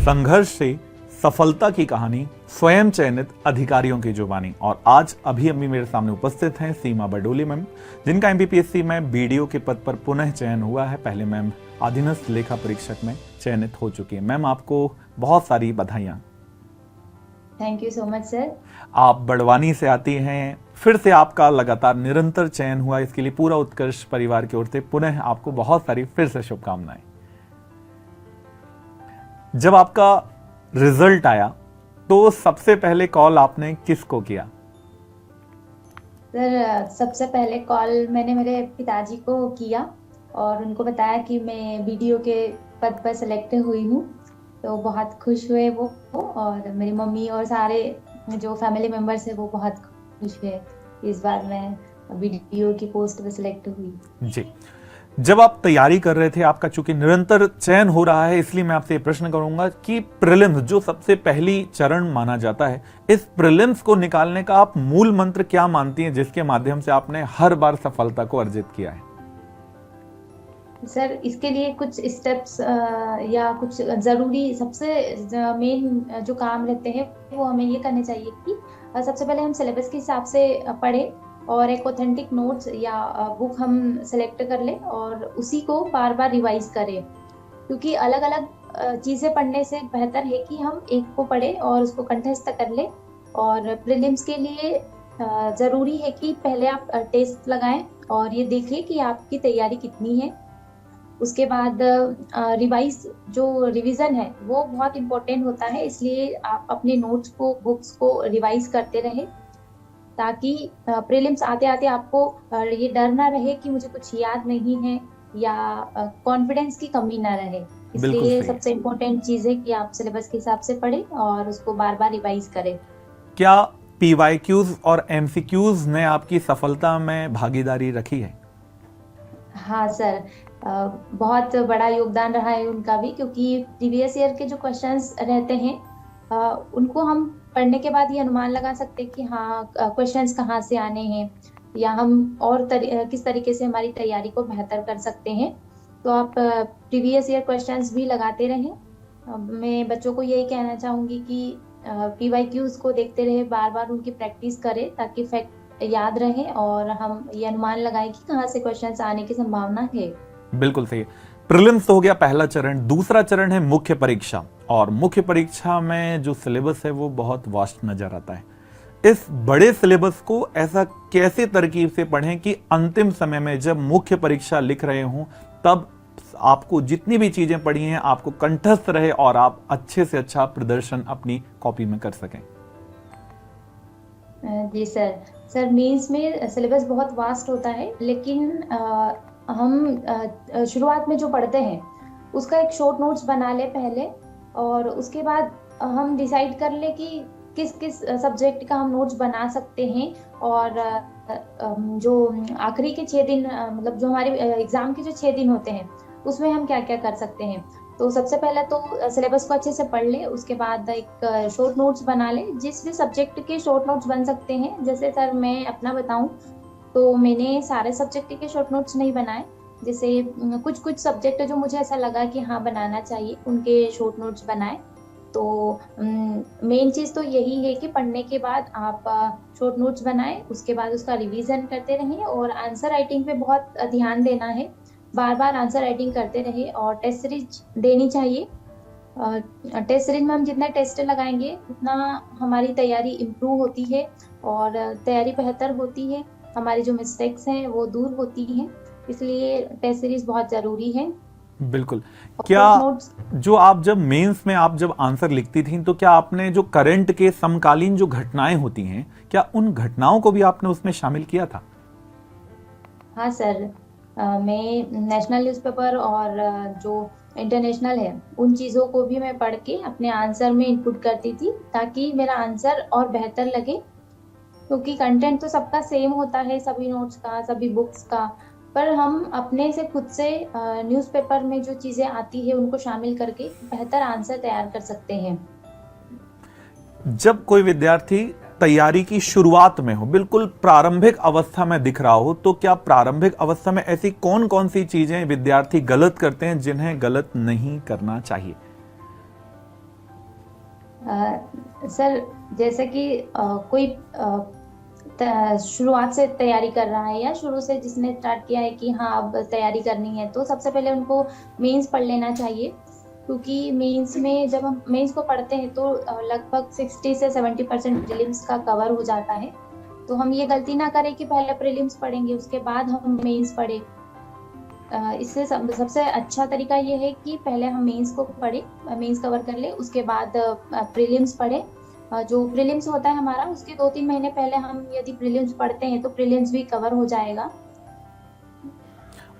संघर्ष से सफलता की कहानी स्वयं चयनित अधिकारियों की जुबानी। और आज अभी मेरे सामने उपस्थित हैं सीमा बडोली मैम, जिनका एमपीपीएससी में बीडीओ के पद पर पुनः चयन हुआ है। पहले मैम अधीनस्थ लेखा परीक्षक में चयनित हो चुकी है। मैम, आपको बहुत सारी बधाइयां। Thank you so much sir. आप बड़वानी से आती हैं, फिर से आपका लगातार निरंतर चयन हुआ, इसके लिए पूरा उत्कर्ष परिवार की ओर से पुनः आपको बहुत सारी फिर से शुभकामनाएं। जब आपका रिजल्ट आया तो सबसे पहले कॉल आपने किसको किया? सर, सबसे पहले कॉल मैंने मेरे पिताजी को किया और उनको बताया कि मैं बीडीओ के पद पर सेलेक्ट हुई हूँ। तो बहुत खुश हुए वो, और मेरी मम्मी और सारे जो फैमिली मेंबर्स है वो बहुत खुश हुए। इस बार मैं बीडीओ की पोस्ट पे सिलेक्ट हुई। जी, जब आप तैयारी कर रहे थे, आपका चूंकि निरंतर चयन हो रहा है, इसलिए मैं आपसे ये प्रश्न करूंगा कि प्रीलिम्स जो सबसे पहली चरण माना जाता है, इस प्रीलिम्स को निकालने का आप मूल मंत्र क्या मानती हैं, जिसके माध्यम से आपने हर बार सफलता को अर्जित किया है? सर, इसके लिए कुछ स्टेप्स या कुछ जरूरी सबसे मेन जो काम रहते हैं वो हमें ये करने चाहिए कि सबसे पहले हम सिलेबस के हिसाब से पढ़ें और एक ऑथेंटिक नोट्स या बुक हम सेलेक्ट कर लें और उसी को बार बार रिवाइज करें। क्योंकि अलग अलग चीजें पढ़ने से बेहतर है कि हम एक को पढ़ें और उसको कंठस्थ कर लें। और प्रीलिम्स के लिए जरूरी है कि पहले आप टेस्ट लगाएं और ये देखिए कि आपकी तैयारी कितनी है। उसके बाद रिवीजन है वो बहुत इम्पोर्टेंट होता है, इसलिए आप अपने नोट्स को, बुक्स को रिवाइज करते रहें ताकि प्रीलिम्स आते आते आपको ये डर ना रहे कि मुझे कुछ याद नहीं है या कॉन्फिडेंस की कमी ना रहे। इसलिए सबसे इम्पोर्टेंट चीज है कि आप सिलेबस के हिसाब से पढ़ें और उसको बार बार रिवाइज करें। क्या पीवाईक्यूज और एमसीक्यूज ने आपकी सफलता में भागीदारी रखी है? हाँ सर, बहुत बड़ा योगदान रहा है उनका भी, क्योंकि प्रीवियस ईयर के जो क्वेश्चंस रहते हैं उनको हम पढ़ने के बाद ये अनुमान लगा सकते हैं कि हाँ क्वेश्चंस कहाँ से आने हैं या हम और किस तरीके से हमारी तैयारी को बेहतर कर सकते हैं। तो आप प्रीवियस ईयर क्वेश्चंस भी लगाते रहें। मैं बच्चों को यही कहना चाहूँगी कि पीवाईक्यूज को देखते रहे, बार बार उनकी प्रैक्टिस करें ताकि फैक्ट याद रहे और हम ये अनुमान लगाएं कि कहाँ से क्वेश्चंस आने की संभावना है। बिल्कुल सही। प्रीलिम्स तो हो गया पहला चरण। दूसरा चरण है मुख्य परीक्षा, और मुख्य परीक्षा में जो सिलेबस है वो बहुत वास्ट नजर आता है। इस बड़े सिलेबस को ऐसा कैसे तरकीब से पढ़ें कि अंतिम समय में जब मुख्य परीक्षा लिख रहे हों तब आपको जितनी भी चीजें पढ़ी हैं आपको कंठस्थ रहे और आप अच्छे से अच्छा प्रदर्शन अपनी कॉपी में कर सकें? जी सर, मेंस में सिलेबस बहुत वास्ट होता है, लेकिन हम शुरुआत में जो पढ़ते हैं उसका एक शॉर्ट नोट्स बना ले पहले, और उसके बाद हम डिसाइड कर ले कि किस किस सब्जेक्ट का हम नोट्स बना सकते हैं। और जो आखिरी के 6 दिन, मतलब जो हमारे एग्जाम के जो 6 दिन होते हैं उसमें हम क्या क्या कर सकते हैं। तो सबसे पहले तो सिलेबस को अच्छे से पढ़ ले, उसके बाद एक शॉर्ट नोट्स बना ले। जिस भी सब्जेक्ट के शॉर्ट नोट्स बन सकते हैं, जैसे सर मैं अपना बताऊं तो मैंने सारे सब्जेक्ट के शॉर्ट नोट्स नहीं बनाए, जैसे कुछ कुछ सब्जेक्ट जो मुझे ऐसा लगा कि हाँ बनाना चाहिए उनके शॉर्ट नोट्स बनाए। तो मेन चीज़ तो यही है कि पढ़ने के बाद आप शॉर्ट नोट्स बनाएं, उसके बाद उसका रिवीजन करते रहें और आंसर राइटिंग पे बहुत ध्यान देना है। बार बार आंसर राइटिंग करते रहे और टेस्ट सीरीज देनी चाहिए। टेस्ट सीरीज में हम जितना टेस्ट लगाएंगे उतना हमारी तैयारी इम्प्रूव होती है और तैयारी बेहतर होती है, हमारी जो मिस्टेक्स हैं वो दूर होती हैं। इसलिए टेस्ट सीरीज बहुत जरूरी है। बिल्कुल। क्या जो आप जब मेंस में आप जब आंसर लिखती थी तो क्या आपने जो करंट के समकालीन जो घटनाएं होती हैं, क्या उन घटनाओं को भी आपने उसमें शामिल किया था? हाँ सर, मैं नेशनल न्यूज़पेपर और जो इंटरनेशनल है उन चीज़ों को भी मैं पढ़ के अपने आंसर में इनपुट करती थी ताकि मेरा आंसर और बेहतर लगे। क्योंकि कंटेंट तो सबका सेम होता है, सभी नोट्स का, सभी बुक्स का, पर हम अपने से खुद से न्यूज़पेपर में जो चीज़ें आती है उनको शामिल करके बेहतर आंसर तैयार कर सकते हैं। जब कोई विद्यार्थी तैयारी की शुरुआत में हो, बिल्कुल प्रारंभिक अवस्था में दिख रहा हो, तो क्या प्रारंभिक अवस्था में ऐसी कौन कौन सी चीजें विद्यार्थी गलत करते हैं जिन्हें गलत नहीं करना चाहिए? सर, जैसे कि कोई शुरुआत से तैयारी कर रहा है या शुरू से जिसने स्टार्ट किया है कि हाँ अब तैयारी करनी है, तो सबसे पहले उनको मेंस पढ़ लेना चाहिए। क्योंकि मेंस में जब हम मेंस को पढ़ते हैं तो लगभग 60 से 70% प्रीलिम्स का कवर हो जाता है। तो हम ये गलती ना करें कि पहले प्रीलिम्स पढ़ेंगे उसके बाद हम मेंस पढ़े। इससे सबसे अच्छा तरीका ये है कि पहले हम मेंस को पढ़े, मेंस कवर कर ले, उसके बाद प्रीलिम्स पढ़े। जो प्रीलिम्स होता है हमारा, उसके 2-3 महीने पहले हम यदि प्रीलिम्स पढ़ते हैं तो प्रीलिम्स भी कवर हो जाएगा।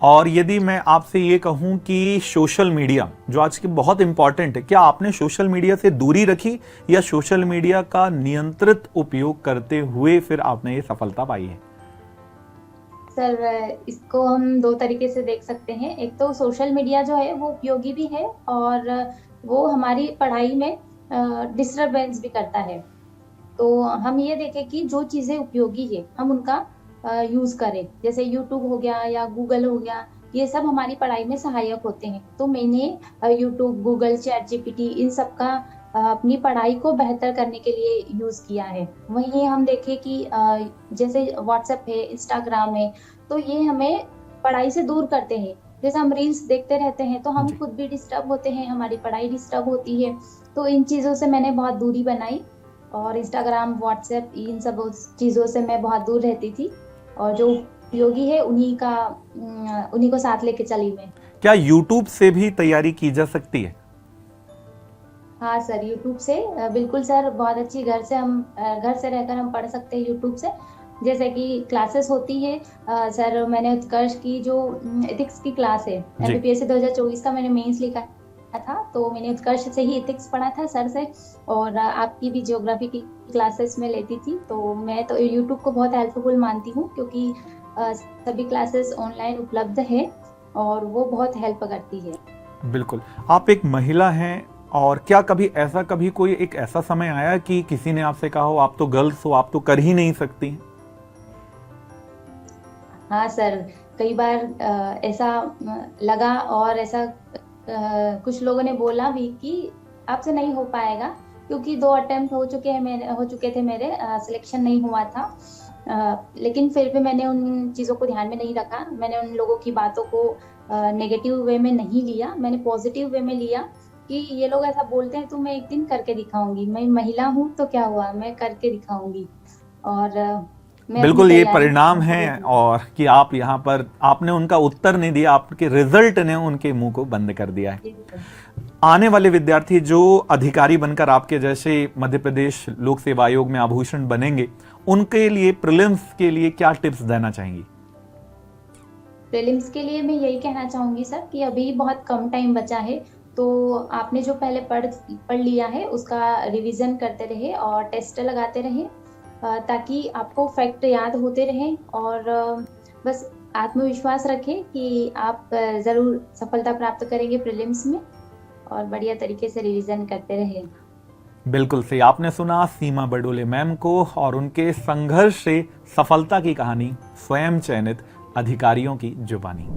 और यदि मैं आपसे ये कहूं कि सोशल मीडिया जो आज की बहुत इंपॉर्टेंट है, क्या आपने सोशल मीडिया से दूरी रखी या सोशल मीडिया का नियंत्रित उपयोग करते हुए फिर आपने ये सफलता पाई है? सर, इसको हम 2 तरीके से देख सकते हैं। एक तो सोशल मीडिया जो है वो उपयोगी भी है और वो हमारी पढ़ाई में डिस्टरबेंस भी करता है। तो हम ये देखें कि जो चीज़ें उपयोगी है हम उनका यूज़ करें। जैसे यूट्यूब हो गया या गूगल हो गया, ये सब हमारी पढ़ाई में सहायक होते हैं। तो मैंने यूट्यूब, गूगल, चैट जीपीटी इन सब का अपनी पढ़ाई को बेहतर करने के लिए यूज़ किया है। वहीं हम देखें कि जैसे व्हाट्सएप है, इंस्टाग्राम है, तो ये हमें पढ़ाई से दूर करते हैं। जैसे हम रील्स देखते रहते हैं तो हम जी। खुद भी डिस्टर्ब होते हैं, हमारी पढ़ाई डिस्टर्ब होती है। तो इन चीज़ों से मैंने बहुत दूरी बनाई और इंस्टाग्राम, व्हाट्सएप इन सब चीज़ों से मैं बहुत दूर रहती थी और जो उपयोगी है उन्हीं को साथ लेके चली मैं। क्या यूट्यूब से भी तैयारी की जा सकती है? हाँ सर, यूट्यूब से बिल्कुल सर, बहुत अच्छी घर से रहकर हम पढ़ सकते हैं यूट्यूब से। जैसे कि क्लासेस होती है सर, मैंने उत्कर्ष की जो एथिक्स की क्लास है, जी। एमपीपीएससी 2024 का मैंने मेंस लिखा था, तो मैंने उत्कर्ष से ही एथिक्स पढ़ा था सर से। और आपकी भी ज्योग्राफी की क्लासेस में लेती थी। तो मैं तो यूट्यूब को बहुत हेल्पफुल मानती हूँ क्योंकि सभी क्लासेस ऑनलाइन उपलब्ध है और वो बहुत हेल्प करती है। बिल्कुल। आप एक महिला हैं और क्या कभी कोई एक ऐसा समय आया कि किसी ने आपसे कहा हो आप तो गर्ल्स हो, आप तो कर ही नहीं सकती? हाँ सर, कई बार ऐसा लगा और ऐसा कुछ लोगों ने बोला भी कि आपसे नहीं हो पाएगा, क्योंकि 2 अटेम्प्ट हो चुके थे मेरे, सिलेक्शन नहीं हुआ था। लेकिन फिर भी मैंने उन चीज़ों को ध्यान में नहीं रखा। मैंने उन लोगों की बातों को नेगेटिव वे में नहीं लिया, मैंने पॉजिटिव वे में लिया कि ये लोग ऐसा बोलते हैं तो मैं एक दिन करके दिखाऊंगी। मैं महिला हूँ तो क्या हुआ, मैं करके दिखाऊंगी। और मैं अपनी बिल्कुल, ये तैयारी परिणाम पूरी है की। और कि आप यहाँ पर आपने उनका उत्तर नहीं दिया, आपके रिजल्ट ने उनके मुंह को बंद कर दिया है। जी सर। आने वाले विद्यार्थी जो अधिकारी बनकर आपके जैसे मध्य प्रदेश लोक सेवा आयोग में आभूषण बनेंगे, उनके लिए प्रीलिम्स के लिए क्या टिप्स देना चाहेंगी? प्रीलिम्स के लिए मैं यही कहना चाहूंगी सर कि अभी बहुत कम टाइम बचा है। तो आपने जो पहले पढ़ लिया है उसका रिवीजन करते रहे और टेस्ट लगाते रहे, ताकि आपको फैक्ट याद होते रहें। और बस आत्मविश्वास रखें कि आप ज़रूर सफलता प्राप्त करेंगे प्रीलिम्स में, और बढ़िया तरीके से रिवीजन करते रहें। बिल्कुल सही, आपने सुना सीमा बडोले मैम को और उनके संघर्ष से सफलता की कहानी, स्वयं चयनित अधिकारियों की जुबानी।